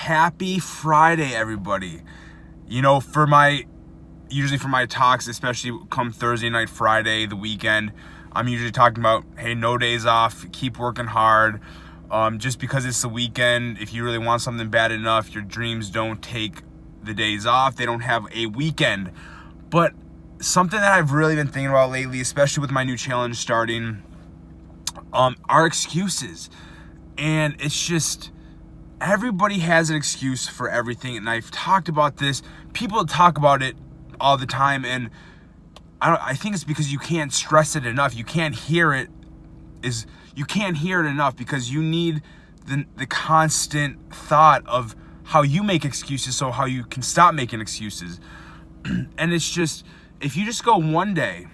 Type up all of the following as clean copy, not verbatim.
Happy Friday, everybody. Usually for my talks, especially come Thursday night, Friday, the weekend, I'm usually talking about, hey, no days off, keep working hard. Just because it's the weekend, if you really want something bad enough, your dreams don't take the days off. They don't have a weekend. But something that I've really been thinking about lately, especially with my new challenge starting, are excuses. And it's just, everybody has an excuse for everything. And I've talked about this. People talk about it all the time. And I think it's because you can't stress it enough. You can't hear it enough because you need the constant thought of how you make excuses so how you can stop making excuses. And it's just, if you just go one day,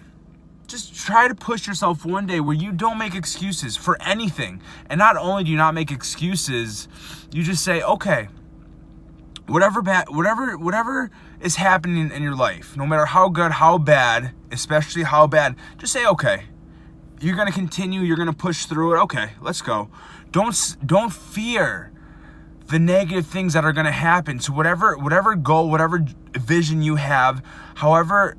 just try to push yourself one day where you don't make excuses for anything. And not only do you not make excuses, you just say, okay, whatever is happening in your life, no matter how good, how bad, especially how bad, just say, okay, you're going to continue, you're going to push through it. Okay, let's go. Don't fear the negative things that are going to happen. So whatever goal, whatever vision you have, however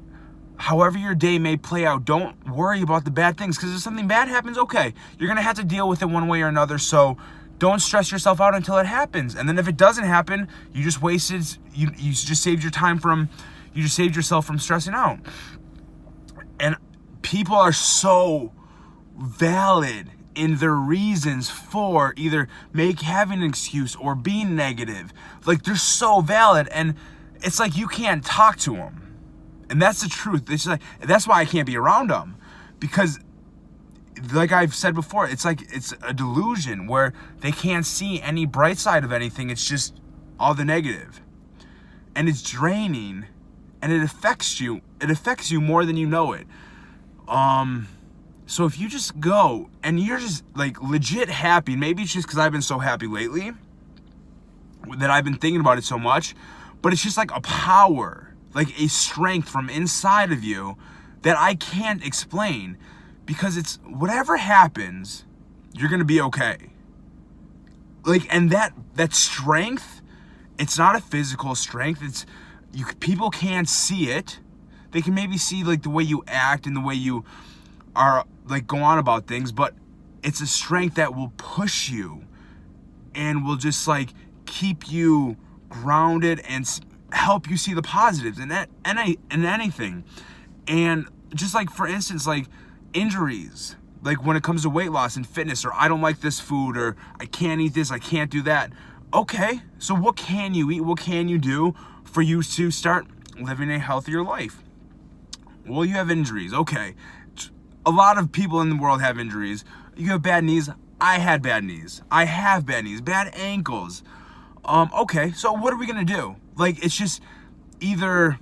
your day may play out, don't worry about the bad things, because if something bad happens, okay, you're going to have to deal with it one way or another. So don't stress yourself out until it happens. And then if it doesn't happen, you just saved yourself from stressing out. And people are so valid in their reasons for either having an excuse or being negative. Like, they're so valid, and it's like you can't talk to them. And that's the truth. That's why I can't be around them, because like I've said before, it's like it's a delusion where they can't see any bright side of anything. It's just all the negative. And it's draining, and it affects you. It affects you more than you know it. So if you just go and you're just like legit happy, maybe it's just because I've been so happy lately that I've been thinking about it so much, but it's just like a power, like a strength from inside of you that I can't explain, because it's whatever happens, you're going to be okay. Like, and that strength, it's not a physical strength. People can't see it. They can maybe see like the way you act and the way you are like go on about things, but it's a strength that will push you and will just like keep you grounded and help you see the positives in anything. And just like, for instance, like injuries, like when it comes to weight loss and fitness, or I don't like this food, or I can't eat this, I can't do that. Okay, so what can you eat? What can you do for you to start living a healthier life? Well, you have injuries. Okay. A lot of people in the world have injuries. You have bad knees. I had bad knees. I have bad knees, bad ankles. Okay, so what are we gonna do? Like, it's just either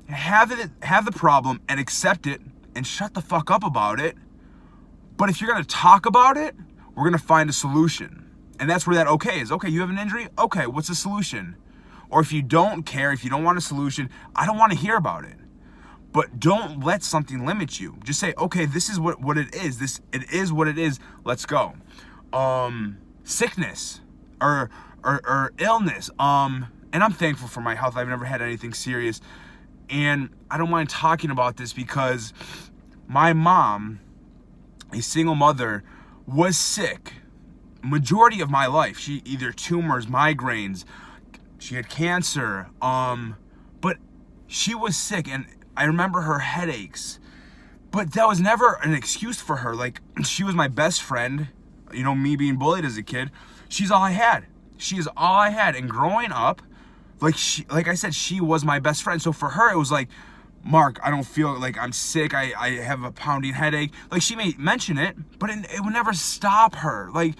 have the problem and accept it and shut the fuck up about it. But if you're gonna talk about it, we're gonna find a solution. And that's where that okay is. Okay, you have an injury? Okay, what's the solution? Or if you don't care, if you don't want a solution, I don't want to hear about it. But don't let something limit you. Just say, okay, this is what it is. It is what it is. Let's go. Sickness or illness. And I'm thankful for my health. I've never had anything serious. And I don't mind talking about this because my mom, a single mother, was sick majority of my life. She either tumors, migraines, she had cancer, but she was sick, and I remember her headaches, but that was never an excuse for her. Like, she was my best friend, me being bullied as a kid. She's all I had. She is all I had. And growing up, like I said, she was my best friend. So for her, it was like, Mark, I don't feel like I'm sick. I have a pounding headache. Like, she may mention it, but it would never stop her. Like,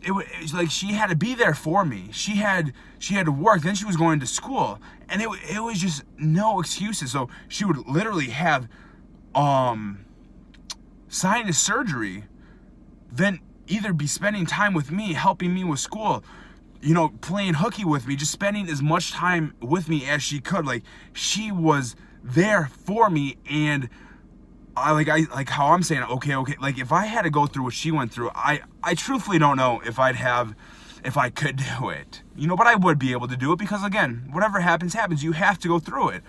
it's like she had to be there for me. She had to work. Then she was going to school, and it was just no excuses. So she would literally have sinus surgery, then either be spending time with me, helping me with school, playing hooky with me, just spending as much time with me as she could. Like, she was there for me, and I like how I'm saying, okay, like if I had to go through what she went through, I truthfully don't know if I could do it. But I would be able to do it because, again, whatever happens, you have to go through it.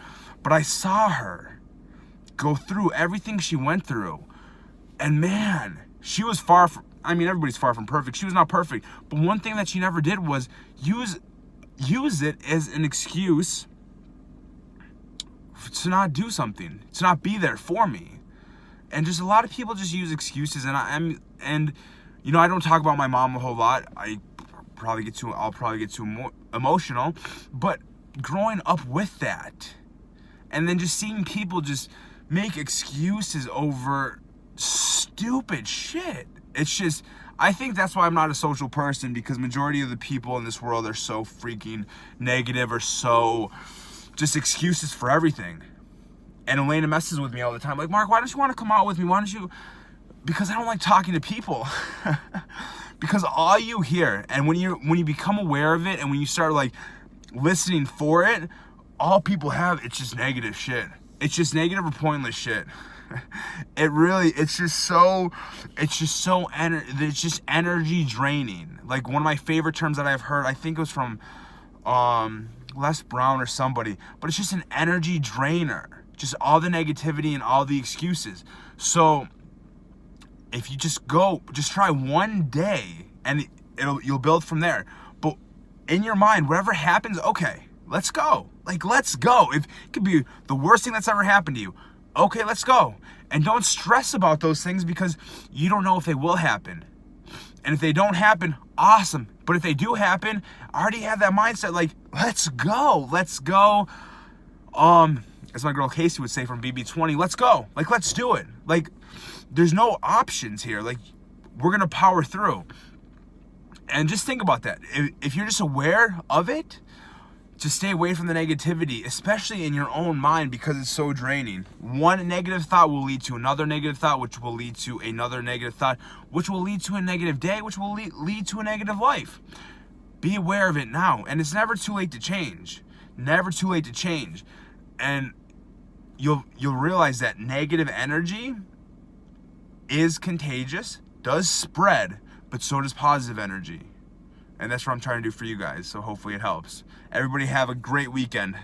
But I saw her go through everything she went through. And man, she was everybody's far from perfect. She was not perfect. But one thing that she never did was use it as an excuse to not do something, to not be there for me. And just a lot of people just use excuses, and I don't talk about my mom a whole lot. I'll probably get too emotional, but growing up with that, and then just seeing people just make excuses over stupid shit. It's just, I think that's why I'm not a social person, because majority of the people in this world are so freaking negative, or so just excuses for everything. And Elena messes with me all the time. Like, Mark, why don't you want to come out with me? Why don't you? Because I don't like talking to people. Because all you hear, and when you become aware of it, and when you start like listening for it, all people have, it's just negative shit. It's just negative or pointless shit. It's just energy draining. Like, one of my favorite terms that I've heard, I think it was from Les Brown or somebody, but it's just an energy drainer. Just all the negativity and all the excuses. So if you just try one day, and you'll build from there. But in your mind, whatever happens, okay, let's go. Like, let's go. If it could be the worst thing that's ever happened to you, okay, let's go. And don't stress about those things, because you don't know if they will happen. And if they don't happen, awesome. But if they do happen, I already have that mindset, like, let's go. As my girl Casey would say from BB20, let's go. Like, let's do it. Like, there's no options here. Like, we're going to power through. And just think about that. If you're just aware of it, just stay away from the negativity, especially in your own mind, because it's so draining. One negative thought will lead to another negative thought, which will lead to another negative thought, which will lead to a negative day, which will lead to a negative life. Be aware of it now. And it's never too late to change. Never too late to change. And you'll realize that negative energy is contagious, does spread, but so does positive energy. And that's what I'm trying to do for you guys, so hopefully it helps. Everybody have a great weekend.